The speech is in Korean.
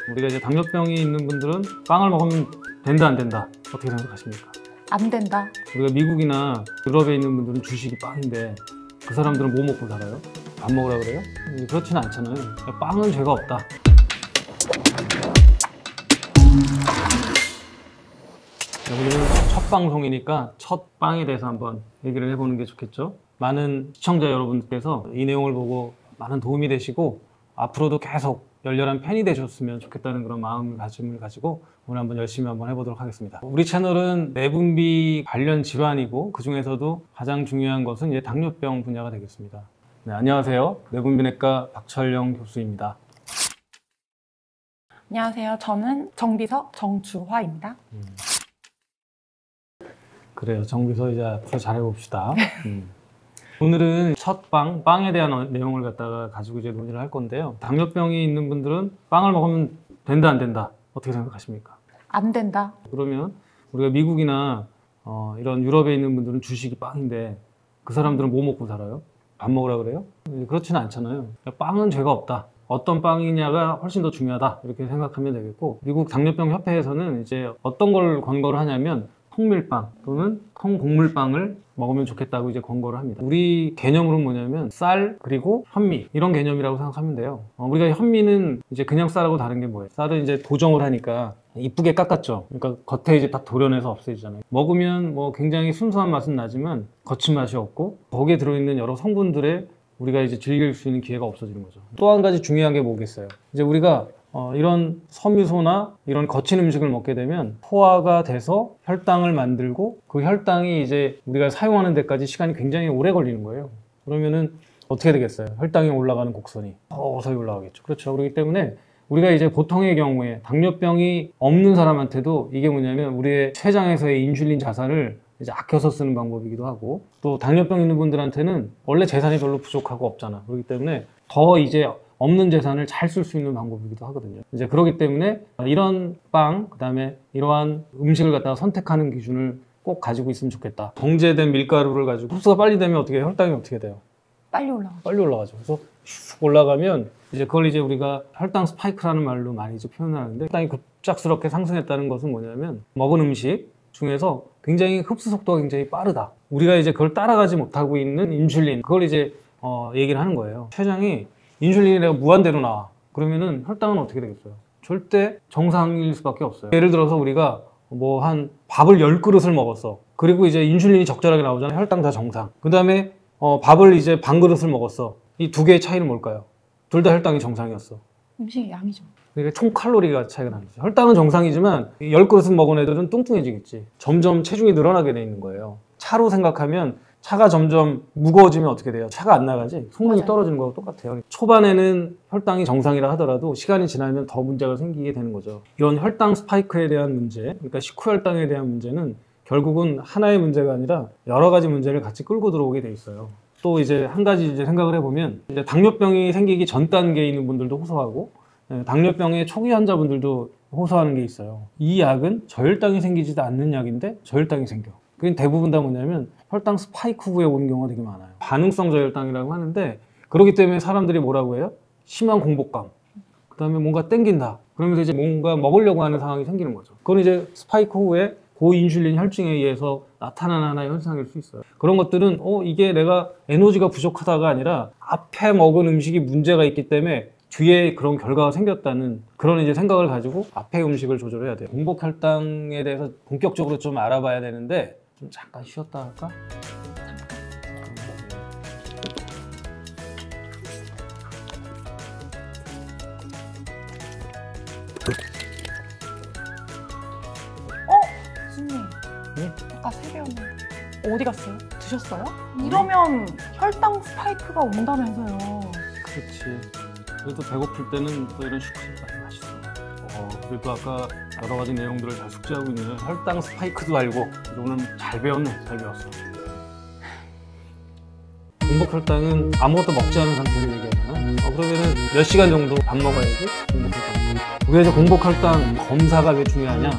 우리가 이제 당뇨병이 있는 분들은 빵을 먹으면 된다 안 된다 어떻게 생각하십니까? 안 된다. 우리가 미국이나 유럽에 있는 분들은 주식이 빵인데 그 사람들은 뭐 먹고 살아요? 밥 먹으라 그래요? 그렇지는 않잖아요. 빵은 죄가 없다. 우리는 첫 방송이니까 첫 빵에 대해서 한번 얘기를 해보는 게 좋겠죠. 많은 시청자 여러분들께서 이 내용을 보고 많은 도움이 되시고 앞으로도 계속 열렬한 팬이 되셨으면 좋겠다는 그런 마음가짐을 가지고 오늘 한번 열심히 한번 해보도록 하겠습니다. 우리 채널은 내분비 관련 질환이고 그 중에서도 가장 중요한 것은 이제 당뇨병 분야가 되겠습니다. 네, 안녕하세요. 내분비내과 박철영 교수입니다. 안녕하세요. 저는 정비서 정주화입니다. 그래요. 정비서 이제 앞으로 잘해봅시다. 오늘은 첫 빵에 대한 내용을 갖다가 가지고 이제 논의를 할 건데요. 당뇨병이 있는 분들은 빵을 먹으면 된다 안 된다 어떻게 생각하십니까? 안 된다. 그러면 우리가 미국이나 이런 유럽에 있는 분들은 주식이 빵인데 그 사람들은 뭐 먹고 살아요? 밥 먹으라 그래요? 그렇지는 않잖아요. 빵은 죄가 없다. 어떤 빵이냐가 훨씬 더 중요하다 이렇게 생각하면 되겠고, 미국 당뇨병 협회에서는 이제 어떤 걸 권고를 하냐면 통밀빵 또는 통곡물빵을 먹으면 좋겠다고 이제 권고를 합니다. 우리 개념으로는 뭐냐면 쌀 그리고 현미 이런 개념이라고 생각하면 돼요. 우리가 현미는 이제 그냥 쌀하고 다른 게 뭐예요? 쌀은 이제 도정을 하니까 이쁘게 깎았죠. 그러니까 겉에 이제 다 도려내서 없애지잖아요. 먹으면 뭐 굉장히 순수한 맛은 나지만 거친 맛이 없고 거기에 들어있는 여러 성분들에 우리가 이제 즐길 수 있는 기회가 없어지는 거죠. 또 한 가지 중요한 게 뭐겠어요? 이제 우리가 이런 섬유소나 이런 거친 음식을 먹게 되면 포화가 돼서 혈당을 만들고 그 혈당이 이제 우리가 사용하는 데까지 시간이 굉장히 오래 걸리는 거예요. 그러면은 어떻게 되겠어요? 혈당이 올라가는 곡선이 서서히 올라가겠죠. 그렇죠. 그렇기 때문에 우리가 이제 보통의 경우에 당뇨병이 없는 사람한테도 이게 뭐냐면 우리의 췌장에서의 인슐린 자산을 이제 아껴서 쓰는 방법이기도 하고, 또 당뇨병 있는 분들한테는 원래 재산이 별로 부족하고 없잖아. 그렇기 때문에 더 이제 없는 재산을 잘 쓸 수 있는 방법이기도 하거든요. 이제 그렇기 때문에 이런 빵, 그다음에 이러한 음식을 갖다가 선택하는 기준을 꼭 가지고 있으면 좋겠다. 정제된 밀가루를 가지고 흡수가 빨리 되면 어떻게 해요? 혈당이 어떻게 돼요? 빨리 올라가. 빨리 올라가죠. 그래서 슉 올라가면 이제 그걸 이제 우리가 혈당 스파이크라는 말로 많이 이제 표현하는데, 혈당이 급작스럽게 상승했다는 것은 뭐냐면 먹은 음식 중에서 굉장히 흡수 속도가 굉장히 빠르다. 우리가 이제 그걸 따라가지 못하고 있는 인슐린, 그걸 이제 얘기를 하는 거예요. 췌장이 인슐린이 내가 무한대로 나와. 그러면은 혈당은 어떻게 되겠어요? 절대 정상일 수밖에 없어요. 예를 들어서 우리가 뭐 한 밥을 10그릇을 먹었어. 그리고 이제 인슐린이 적절하게 나오잖아요. 혈당 다 정상. 그 다음에 밥을 이제 반 그릇을 먹었어. 이 두 개의 차이는 뭘까요? 둘 다 혈당이 정상이었어. 음식의 양이죠. 그러니까 총 칼로리가 차이가 나는 거죠. 혈당은 정상이지만 10그릇을 먹은 애들은 뚱뚱해지겠지. 점점 체중이 늘어나게 돼 있는 거예요. 차로 생각하면 차가 점점 무거워지면 어떻게 돼요? 차가 안 나가지? 성능이 떨어지는 거하고 똑같아요. 초반에는 혈당이 정상이라 하더라도 시간이 지나면 더 문제가 생기게 되는 거죠. 이런 혈당 스파이크에 대한 문제, 그러니까 식후혈당에 대한 문제는 결국은 하나의 문제가 아니라 여러 가지 문제를 같이 끌고 들어오게 돼 있어요. 또 이제 한 가지 이제 생각을 해보면, 이제 당뇨병이 생기기 전 단계에 있는 분들도 호소하고 당뇨병의 초기 환자분들도 호소하는 게 있어요. 이 약은 저혈당이 생기지도 않는 약인데 저혈당이 생겨. 그게 대부분 다 뭐냐면 혈당 스파이크 후에 오는 경우가 되게 많아요. 반응성 저혈당이라고 하는데, 그렇기 때문에 사람들이 뭐라고 해요? 심한 공복감, 그 다음에 뭔가 땡긴다, 그러면서 이제 뭔가 먹으려고 하는 상황이 생기는 거죠. 그건 이제 스파이크 후에 고인슐린 혈증에 의해서 나타나는 하나의 현상일 수 있어요. 그런 것들은 이게 내가 에너지가 부족하다가 아니라 앞에 먹은 음식이 문제가 있기 때문에 뒤에 그런 결과가 생겼다는 그런 이제 생각을 가지고 앞에 음식을 조절해야 돼요. 공복 혈당에 대해서 본격적으로 좀 알아봐야 되는데 좀 잠깐 쉬었다 할까? 교수님, 응? 아까 세배웠는데 어디 갔어요? 드셨어요? 이러면 혈당 스파이크가 온다면서요. 그렇지. 그래도 배고플 때는 또 이런 슈크림까지 맛있어. 그래도 아까 여러 가지 내용들을 잘 숙지하고 있는 혈당 스파이크도 알고 오늘 잘 배웠네. 잘 배웠어. 공복 혈당은 아무것도 먹지 않은 상태를 얘기하잖아. 그러면은 몇 시간 정도 밥 먹어야지 공복 혈당. 왜 공복 혈당 검사가 왜 중요하냐?